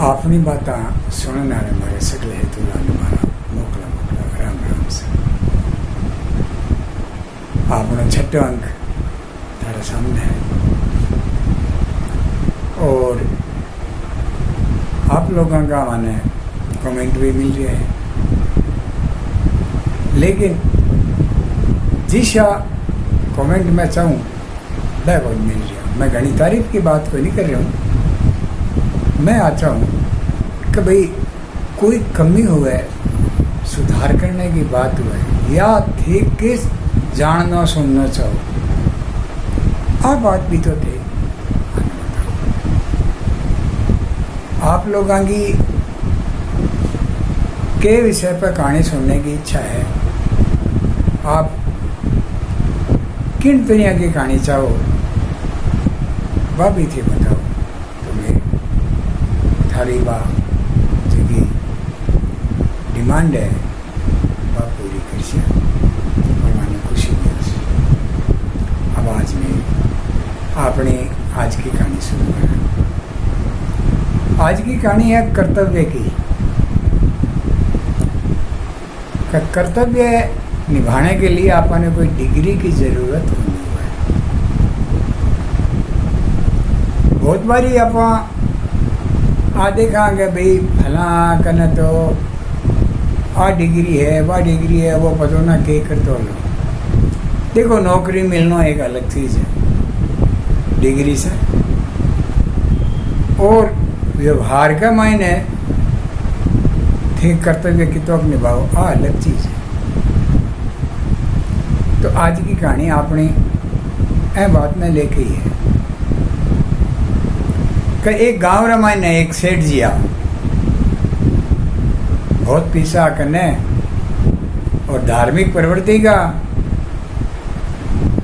આપની બાતા સુણનારે મારે સગલે હેતુલાને મારા મોકલા મોકલા રામ राम से। आपनो छठो अंक थारे सामने है और आप लोगों का माने कमेंट भी मिल रहे हैं, लेकिन जिसा कमेंट मैं चाहूँ वह मिल रहा। मैं घनी तारीफ की बात को नहीं कर रहा हूँ, मैं आता हूँ कि भाई कोई कमी हुए सुधार करने की बात हुए या ठीक किस जानना सुनना चाहो, आप बात भी तो थे। आप लोगों की के विषय पर कहानी सुनने की इच्छा है, आप किन दुनिया की कहानी चाहो वह भी थी बताओ, तुम्हें थारी बात जी डिमांड है वह पूरी कर और मैंने खुशी मिली। अब आज में आपने आज की कहानी शुरू करें। आज की कहानी है कर्तव्य की। कर्तव्य निभाने के लिए आपने कोई डिग्री की जरूरत नहीं है। बहुत बारी आप देखा कि भाई फला कने तो आ डिग्री है वह डिग्री है, वो पता ना के कर तो लो। देखो नौकरी मिलना एक अलग चीज़ है डिग्री से, और व्यवहार का मायने ठीक कर्तव्य की तो निभाओ आ अलग चीज़ है। तो आज की कहानी आपने ए बात में लेके ही है कि एक गांव रे मायने एक सेठ जी आ बहुत पैसा करने और धार्मिक प्रवृत्ति का,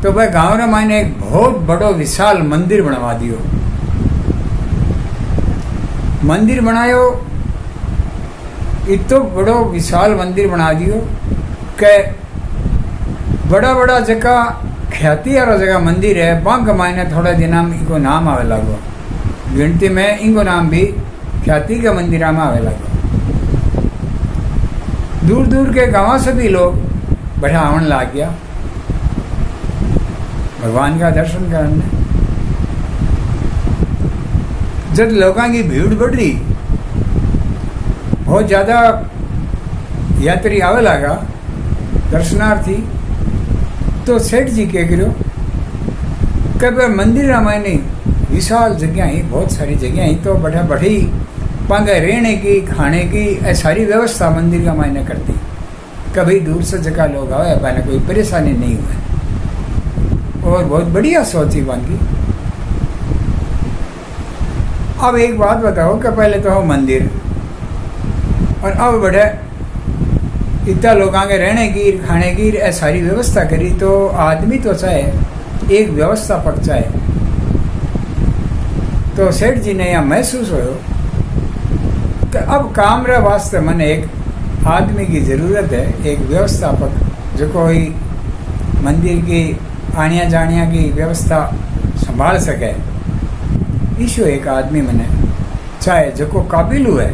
तो वह गांव रे मायने एक बहुत बड़ो विशाल मंदिर बनवा दियो। मंदिर बनायो, इतो बड़ो विशाल मंदिर बना दियो कि बड़ा बड़ा जगह ख्याति वाला जगह मंदिर है, वहाँ मायने थोड़ा दिन इनको नाम आवे लगो, गिनती में इनको नाम भी ख्याति के मंदिर में आवे लगो। दूर दूर के गांव से भी लोग बढ़ा आवन लग गया भगवान का दर्शन करने। जब लोगों की भीड़ बढ़ रही, बहुत ज़्यादा यात्री आवे लगा दर्शनार्थी, तो सेठ जी कह करो कि मंदिर रामायण विशाल जगह ही, बहुत सारी जगह ही, तो बढ़ा बढ़ी पांगे रहने की खाने की सारी व्यवस्था मंदिर का मायने करती। कभी दूर से जगह लोग आए पाने कोई परेशानी नहीं हुई, और बहुत बढ़िया सोची बांगी। अब एक बात बताओ कि पहले तो हो मंदिर, और अब बढ़े इतना लोगों के रहने की खाने की सारी व्यवस्था करी, तो आदमी तो चाहे एक व्यवस्थापक चाहे। तो सेठ जी ने यह महसूस हो कि अब काम रे वास्ते मैंने एक आदमी की ज़रूरत है, एक व्यवस्थापक जो कोई मंदिर की आनिया जानिया की व्यवस्था संभाल सके। ईशो एक आदमी मैंने चाहे जो को काबिल हुए।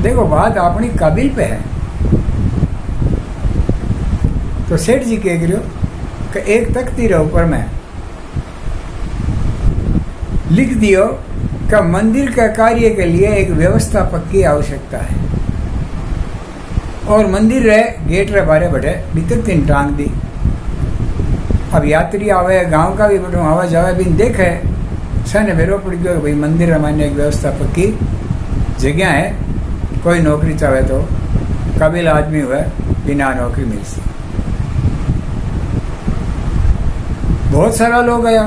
देखो बात अपनी काबिल पे है। तो सेठ जी कह रहे हो कि एक तख्ती रे ऊपर में लिख दियो कि मंदिर का कार्य के लिए एक व्यवस्थापक की आवश्यकता है, और मंदिर रे गेट रे बारे बैठे भीतर 3 टांग दी। अब यात्री आवे, गांव का भी बैठो आवा जावे भी देखे, सने बेरो पड़ गयो भाई मंदिर रे मायने एक व्यवस्थापक की जगह है, कोई नौकरी चाहे तो काबिल आदमी हुए बिना नौकरी मिल सी। बहुत सारा लोग आया,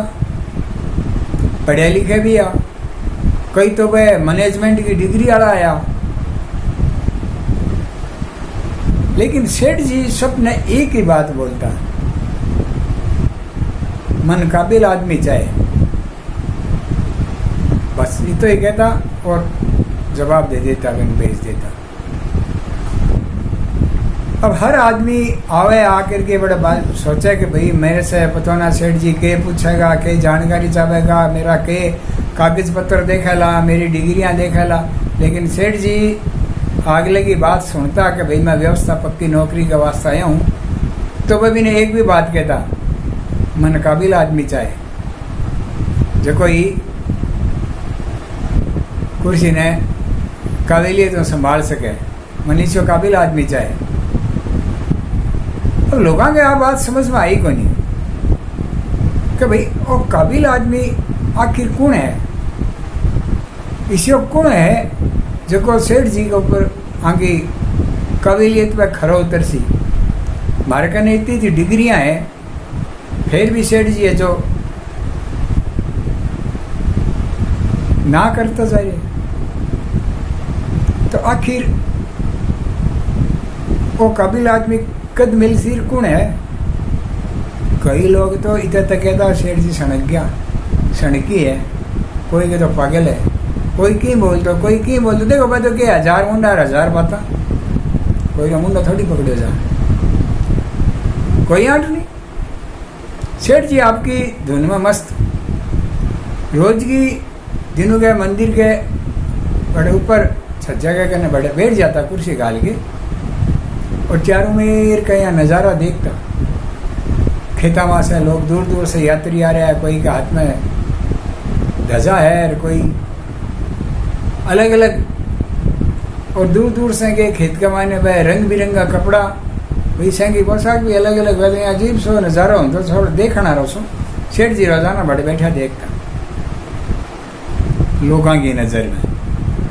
पढ़े लिखे भी आ, कई तो वह मैनेजमेंट की डिग्री वाला आया, लेकिन सेठ जी सबने एक ही बात बोलता, मन काबिल आदमी चाहे, बस ये तो ही कहता और जवाब दे देता, बिन भेज देता। अब हर आदमी आवे आकर के बड़ा बात सोचे कि भाई मेरे से पता ना सेठ जी के पूछेगा, के जानकारी चाहेगा, मेरा के कागज पत्र देखेला, मेरी डिग्रियां देखेला। लेकिन सेठ जी अगले की बात सुनता कि भाई मैं व्यवस्थापक की नौकरी के वास्ते आया हूँ, तो वह भी ने एक भी बात कहता, मन काबिल आदमी चाहे जो कोई कुर्सी ने काबिलियत तो संभाल सके, मनीषो काबिल आदमी चाहे। अब लोगों के आ बात समझ में आई को नहीं कि भाई वो काबिल आदमी आखिर कौन है, इसो कौन है जो को सेठ जी के ऊपर आगे काबिलियत पे खरा उतर सी। हमारे कने इतनी डिग्रियां हैं, फिर भी सेठ जी है जो ना करता जा रहे। तो आखिर वो काबिल आदमी कद मिल सिर कौन है। कई लोग तो इधर तक कहता सेठ जी सड़क गया, सड़की है, कोई के तो पागल है, कोई की बोलते, कोई की बोलते। देखो भाई तो क्या 1000 मुंडा 1000 बात, कोई ना मुंडा थोड़ी पकड़े जा, कोई आंट नहीं। सेठ जी आपकी धुन में मस्त, रोज की दिनों के मंदिर के बड़े ऊपर छज्जा के करने बड़े बैठ जाता कुर्सी गाल के, और चारों मेर का यहाँ नज़ारा देखता। खेता वहाँ से लोग दूर दूर से यात्री आ रहे हैं, कोई के हाथ में ध्वजा है, कोई अलग अलग, और दूर दूर से के खेत के मायने वह रंग बिरंगा कपड़ा, वैसे की पोशाक भी अलग अलग, वैसे अजीब सो नज़ारा हो तो थोड़ा देखना रहो सो। सेठ जी रोजाना बड़े बैठा देखता लोगों की नज़र में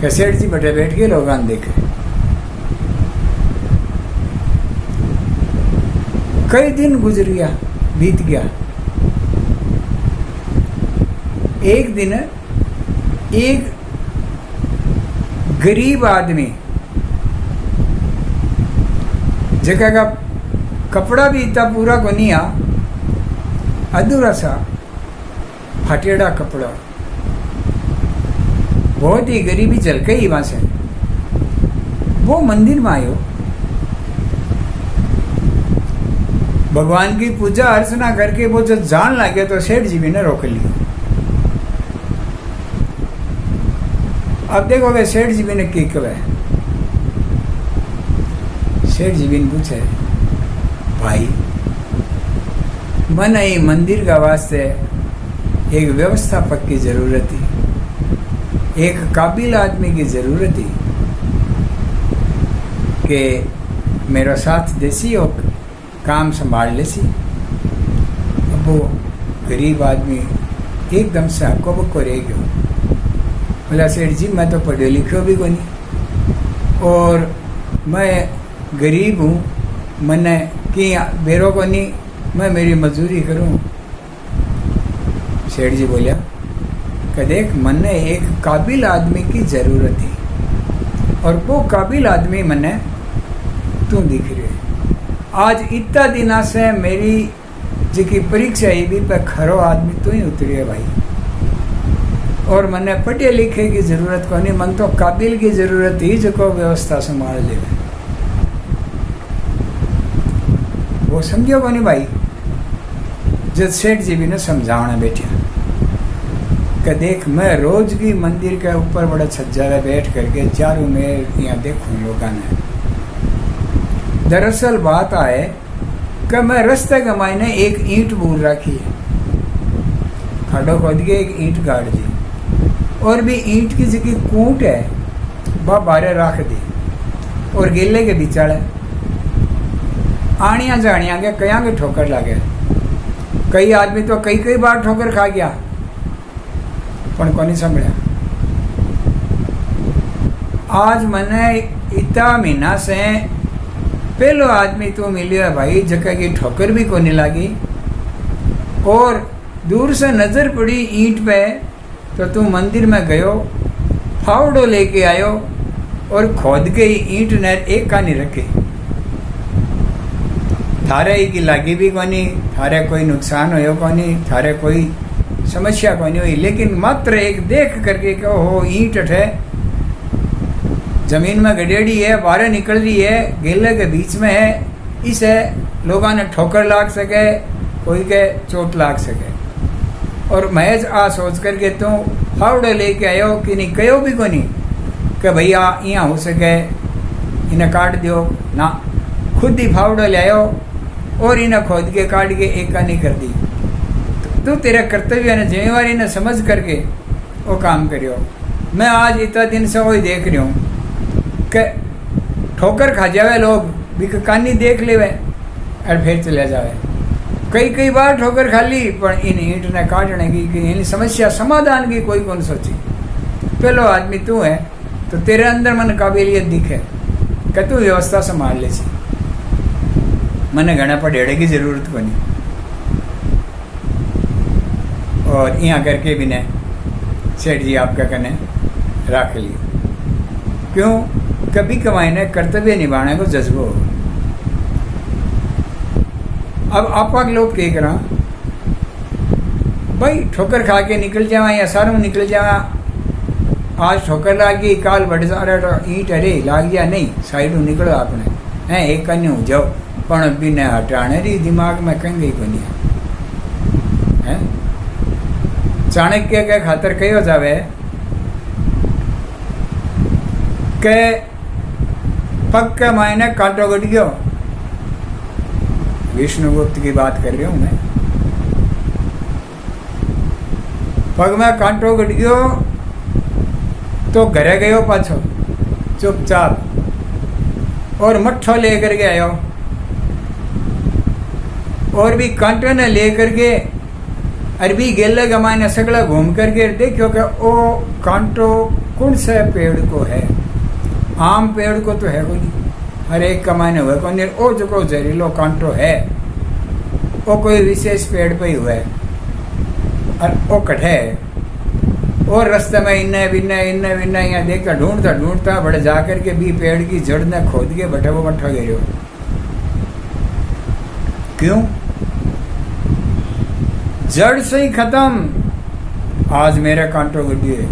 कि सेठ जी बैठे बैठ के लोगों देखे। कई दिन गुजर गया, बीत गया। एक दिन एक गरीब आदमी जगह का कपड़ा भी इतना पूरा को नहीं आ, अधूरा सा फटेड़ा कपड़ा, बहुत ही गरीबी चल गई वहां से। वो मंदिर में आयो, भगवान की पूजा अर्चना करके वो जब जान लगे तो सेठ जी भी ने रोक लिया। अब देखो वे सेठ जी भी ने की कवे, सेठ जी भी ने पूछे, भाई मन ये मंदिर का वास्ते एक व्यवस्थापक की जरूरत थी, एक काबिल आदमी की जरूरत थी कि मेरा साथ देसी और काम संभाल लेसी। अब वो गरीब आदमी एकदम से हक्को बक्को रह गयो। बोला सेठ जी मैं तो पढ़े लिखे भी को नहीं, और मैं गरीब हूँ, मैंने कि बेरो को नहीं, मैं मेरी मजदूरी करूँ। सेठ जी बोलिया कि देख मन्ने एक काबिल आदमी की जरूरत थी, और वो काबिल आदमी मन्ने तू दिख रही है। आज इतना दिना से मेरी जी परीक्षा ही भी पे खरो आदमी तो ही उतरी है भाई, और मैंने पढ़े लिखे की जरूरत को नहीं, मन तो काबिल की जरूरत ही जो को व्यवस्था संभाल ले। वो समझो को नहीं भाई। जब सेठ जी भी ने समझाना बैठा कि देख मैं रोज की मंदिर के ऊपर बड़ा छज्जा में बैठ करके चारों में यहाँ देखूँ लोगों ने। दरअसल बात आए कि मैं रास्ते के मायने एक ईंट बूर रखी है, खड़ो खोद के एक ईंट गाड़ दी, और भी ईंट की जगह कूट है वह बारे रख दी, और गेले के बिचाड़े आनिया जानिया के कया के ठोकर लगे। कई आदमी तो कई कई बार ठोकर खा गया, पर को नहीं संभलिया। आज मैंने इतना महीना से पहलो आदमी तो मिलियो है भाई जगह की ठोकर भी को नहीं लगी, और दूर से नजर पड़ी ईंट पे तो तू मंदिर में गयो, फावड़ो लेके आयो, और खोद के ईंट ने एक का नहीं रखी। थारे की लागी भी कोनी, थारे कोई नुकसान होयो कोनी, थारे कोई समस्या कोनी हुई, लेकिन मात्र एक देख करके कहो ईंट है जमीन में गडेड़ी है, बाहर निकल रही है, गेले के बीच में है, इसे लोगों ने ठोकर लाग सके, कोई के चोट लाग सके। और महज आ सोच करके तू फावड़ो लेके आयो कि नहीं कहो भी को नहीं कि भैया यहाँ हो सके इन्हें काट दियो ना, खुद ही फावड़ो ले आयो और इन्हें खोद के काट के एक का नहीं कर दी। तो तेरा कर्तव्य ने जिम्मेवारी ने समझ करके वो काम करियो। मैं आज इतना दिन से वही देख रही हूँ कि ठोकर खा जावे लोग भी कानी देख लेवे और फिर चले जावे। कई बार ठोकर खा ली पर इन ईंट ने काटने की इन समस्या समाधान की कोई कौन सोची। पहलो आदमी तू है तो तेरे अंदर मन काबिलियत दिखे कि तू व्यवस्था संभाल ले। मने घना पढ़ेड़े की जरूरत को नहीं। और यहाँ करके भी ने सेठ जी आपका कने रख लियो। क्यों? कभी कमाई ने कर्तव्य निभाने को जज्बो हो। अब आप लोग क्या करा भाई, ठोकर खा के निकल जावा या सारों निकल जावा। आज ठोकर लागी, काल बढ़ जा रहा ईंट अरे लाग गया नहीं, साइडों निकलो आपने हैं एक कन्या हो जाओ। पण भी ने हटाने री दिमाग में कहीं गई कोनी है। चाणक्य के खातर कहो जावे के पग के मायने कांटो गड़ गयो। विष्णुगुप्त की बात कर रही हूं मैं। पग में कांटो गड़ गयो तो घरे गयो पाछो चुपचाप और मट्ठो लेकर के आयो। और भी कांटो ने लेकर के अरबी गेले के मायने सगला घूम करके देखियो कि ओ कांटो कौन से पेड़ को है। आम पेड़ को तो है कोई नहीं, हर एक का मायने हुआ कौन। ओ जो को जहरीलो कांटो है वो कोई विशेष पेड़ पे ही हुआ है और वो कटे है। और रास्ते में इन्ने बिन्ने यहाँ देखता ढूंढता बड़े जाकर के भी पेड़ की जड़ ने खोद के बटे वो मट्ठा गिरो। क्यों? जड़ से ही खत्म। आज मेरे कांटो गड्ढे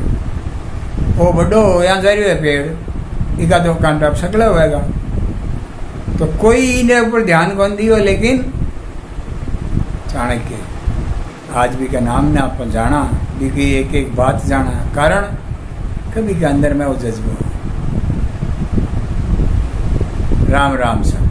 वो बड़ो यहाँ जा रही है पेड़, इका तो कांटा सकला होएगा। तो कोई इन्हें ऊपर ध्यान कौन दियो, लेकिन चाणक्य आज भी का नाम ने आप जाना भी की एक बात जाना। कारण कभी के अंदर में वो जज्बा। राम राम सब।